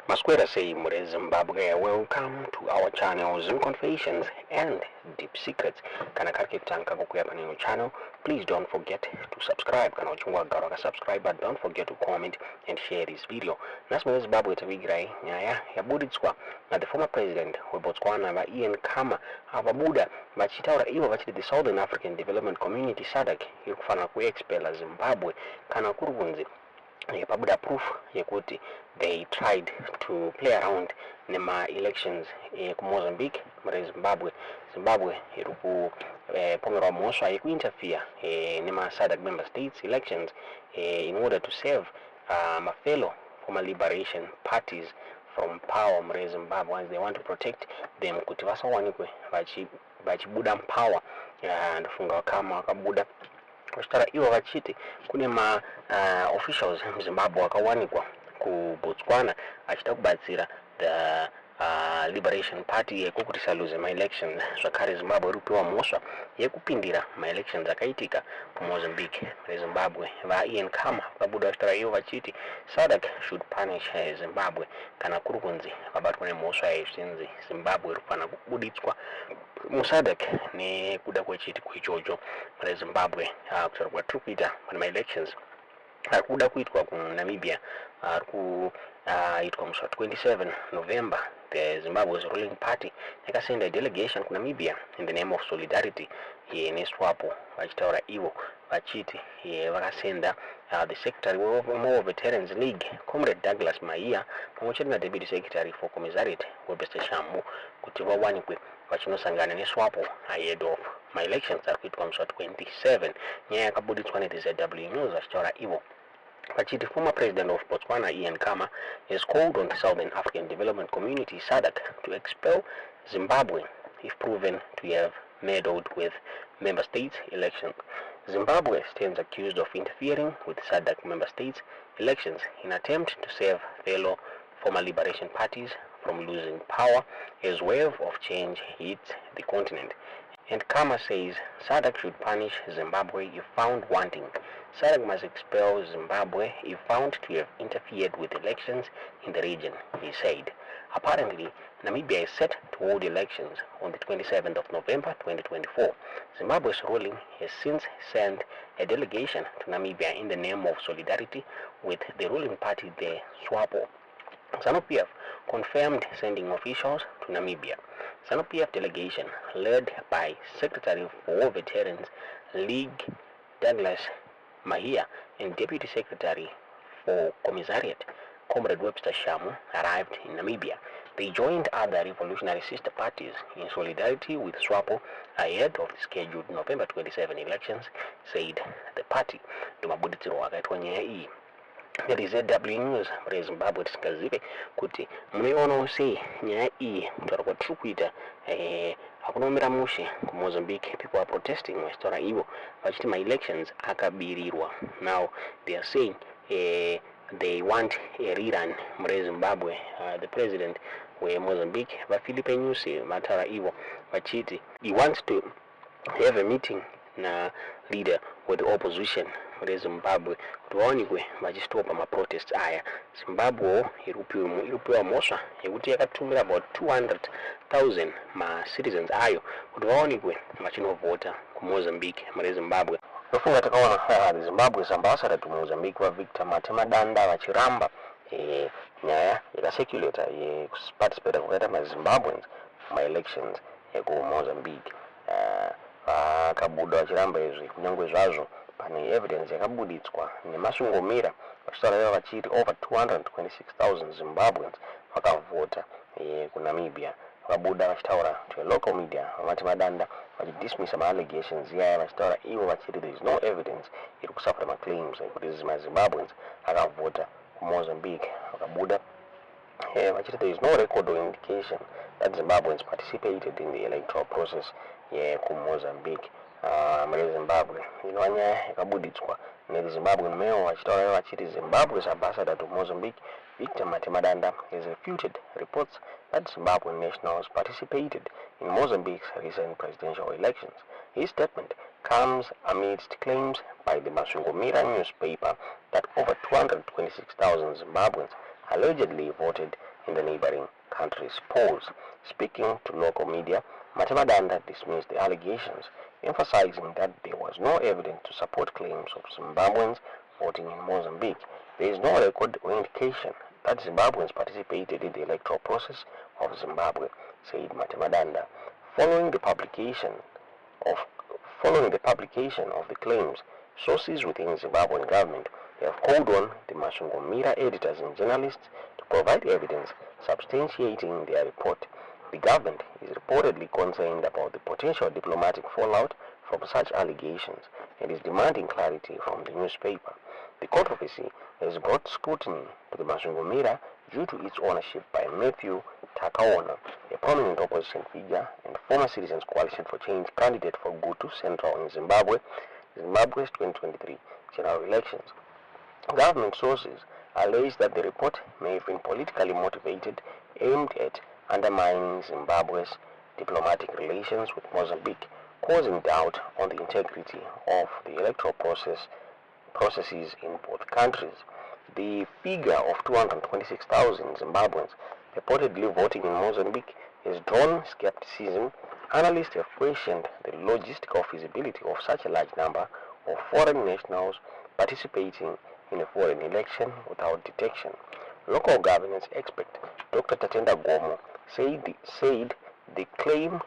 Masquera say Mure Zimbabwe, welcome to our channel Zoom Confessions and Deep Secrets. Kana karike kutanka kukuya panino channel. Please don't forget to subscribe. Kana uchungwa garo ka subscribe, but don't forget to comment and share this video. Nasmere Zimbabwe tavigirai nyaya yabuditswa na the former president we Botswana va Ian Khama avabuda vachitaura ivo vachiti the Southern African Development Community Sadc iri kufanira kuexpela Zimbabwe kana kuri kunzi pabuda proof yekuti they tried to play around nema elections ku Mozambique mure Zimbabwe iri kupomerwa mhosva yekuinterfere nema Sadc member states elections in order to save my fellow former liberation parties from power mure Zimbabwe, as they want to protect them kuti vasawanikwe vachibuda power. Ndofunga kama wakabuda kusitara ivo vachiti kune ma officials Zimbabwe wakawanikwa ku Botswana achida kubatsira the Liberation Party yekuti saluze ma elections. Zvakare Zimbabwe iri kupiwa mhosva yekupindira ma elections akaitika ku Mozambique Zimbabwe. Va Ian Khama vakabuda vachitaura ivo vachiti Sadc should punish Zimbabwe kana kuri kunzi vabatwa nemhosva yezvinzi Zimbabwe iri kufanira kubuditswa muSadc nekuda kwechiti kuichocho mure Zimbabwe. Kutaura kwatiri kuita pane ma elections ari kuda kuitwa kuNamibia ari kuitwa musi 27 November. The Zimbabwe's ruling party yakasenda a delegation ku Namibia in the name of solidarity neswapo vachitaura ivo vachiti vakasenda the secretary of Veterans League Comrade Douglas Maiya pamwechete naDeputy Secretary for Commissariat Webster Shambu kuti vawanikwe vachinosangana neswapo ahead of my elections ari kuitwa musi 27. Nyaya yakabuditswa neThe ZW News vachitaura ivo vachiti former president of Botswana Ian Khama has called on the Southern African Development Community Sadc to expel Zimbabwe if proven to have meddled with member states elections. Zimbabwe stands accused of interfering with Sadc member states elections in attempt to save fellow former liberation parties from losing power as wave of change hits the continent. And Khama says Sadc should punish Zimbabwe if found wanting. Sadc must expel Zimbabwe if found to have interfered with elections in the region, he said. Apparently, Namibia is set to hold elections on the 27th of November 2024. Zimbabwe's ruling has since sent a delegation to Namibia in the name of solidarity with the ruling party, the SWAPO. ZANU-PF confirmed sending officials to Namibia. ZANU-PF delegation led by Secretary for Veterans League Douglas Maiya and Deputy Secretary for Commissariat Comrade Webster Shambu arrived in Namibia. They joined other revolutionary sister parties in solidarity with SWAPO ahead of the scheduled November 27 elections, said the party. Ndomabuditsiro akaitwa nyaya iyi The ZW News mure Zimbabwe tisingazive kuti munoiona sei nyaya iyi. Kutaura kwatiri kuita hakunomira mushe ku Mozambique. People are protesting vachitaura ivo vachiti my elections akabirirwa. Now they are saying they want a rerun mure Zimbabwe. The president we Mozambique vaFilipe Nyusi vataura ivo vachiti he wants to have a meeting na leader with the opposition mure Zimbabwe kuti vaonekwe vachistopa maprotests aya. Zimbabwe iri kupiwa mhosva yekuti yakatumira about 200,000 ma-citizens ayo kuti vaonekwe vachinovhota ku Mozambique mure Zimbabwe. Ndofunga takaona the Zimbabwe's ambassador to Mozambique vaVictor Matemadanda vachiramba nyaya yakaseculator yekuparticipata kwakaita maZimbabweans ma-elections eku Mozambique. Akabuda vachiramba izvi kunyange zvazvo pane evidence yakabuditswa nemasungomira vachitaura ivo vachiti over 226,000 Zimbabweans vakavhota ku Namibia. Vakabuda vachitaura to a local media Matemadanda vachidismissa ma-allegations iyaya vachitaura ivo vachiti there is no evidence iri kusapota maclaims ekuti maZimbabweans akavhota ku Mozambique. Vakabuda vachiti there is no record or indication that Zimbabweans participated in the electoral process ku Mozambique mure Zimbabwe. Inova nyaya yakabuditswa neZimbabwean Mail vachitaura ivo vachiti Zimbabwe's ambassador to Mozambique Victor Matemadanda has refuted reports that Zimbabwean nationals participated in Mozambique's recent presidential elections. His statement comes amidst claims by the Masungomira newspaper that over 226,000 Zimbabweans allegedly voted in the neighboring country's polls. Speaking to local media, Matamadanda dismissed the allegations, emphasizing that there was no evidence to support claims of Zimbabweans voting in Mozambique. There is no record or indication that Zimbabweans participated in the electoral process of Zimbabwe, said Matamadanda. Following the publication of the claims, sources within the Zimbabwean government have called on the Mnangagwa editors and journalists to provide evidence substantiating their report. The government is reportedly concerned about the potential diplomatic fallout from such allegations and is demanding clarity from the newspaper. The controversy has brought scrutiny to the Mnangagwa due to its ownership by Matthew Takaona, a prominent opposition figure and former Citizens Coalition for Change candidate for Gutu Central in Zimbabwe's 2023 general elections. Government sources allege that the report may have been politically motivated, aimed at undermining Zimbabwe's diplomatic relations with Mozambique, causing doubt on the integrity of the electoral processes in both countries. The figure of 226,000 Zimbabweans reportedly voting in Mozambique has drawn skepticism. Analysts have questioned the logistical feasibility of such a large number of foreign nationals participating in a foreign election without detection. Local governance expert Dr. Tatenda Gomo said the claim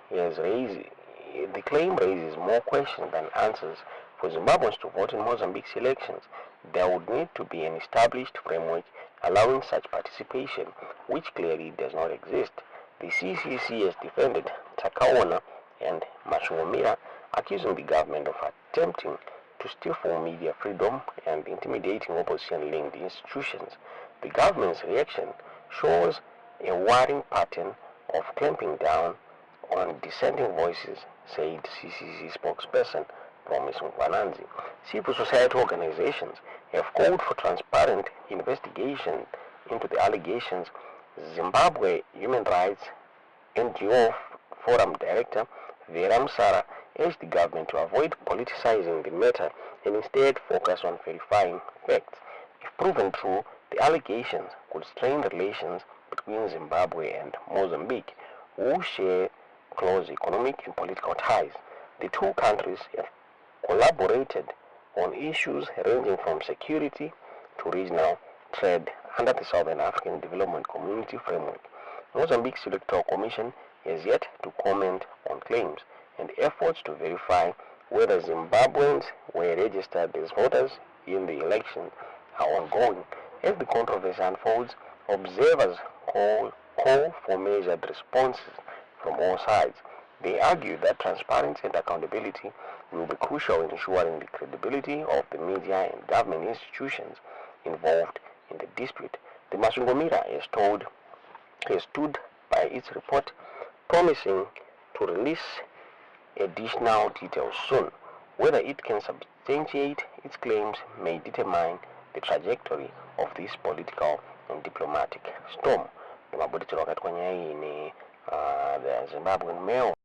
raises more questions than answers. For Zimbabweans to vote in Mozambique's elections, there would need to be an established framework allowing such participation, which clearly does not exist. The CCC has defended Takaona and Mnangagwa, accusing the government of attempting to stifle media freedom and intimidating opposition-linked institutions. The government's reaction shows a worrying pattern of clamping down on dissenting voices, said CCC spokesperson Promise Mkwananzi. Civil society organizations have called for transparent investigation into the allegations. Zimbabwe Human Rights NGO Forum Director Vera Msara urged the government to avoid politicizing the matter and instead focus on verifying facts. If proven true, the allegations could strain relations between Zimbabwe and Mozambique, who share close economic and political ties. The two countries have collaborated on issues ranging from security to regional trade under the Southern African Development Community Framework. Mozambique's Electoral Commission has yet to comment on claims, and efforts to verify whether Zimbabweans were registered as voters in the election are ongoing. As the controversy unfolds, observers call for measured responses from all sides. They argue that transparency and accountability will be crucial in ensuring the credibility of the media and government institutions involved in the dispute. The Mnangagwa has stood by its report, promising to release additional details soon. Whether it can substantiate its claims may determine the trajectory of this political and diplomatic storm. The Zimbabwean Mail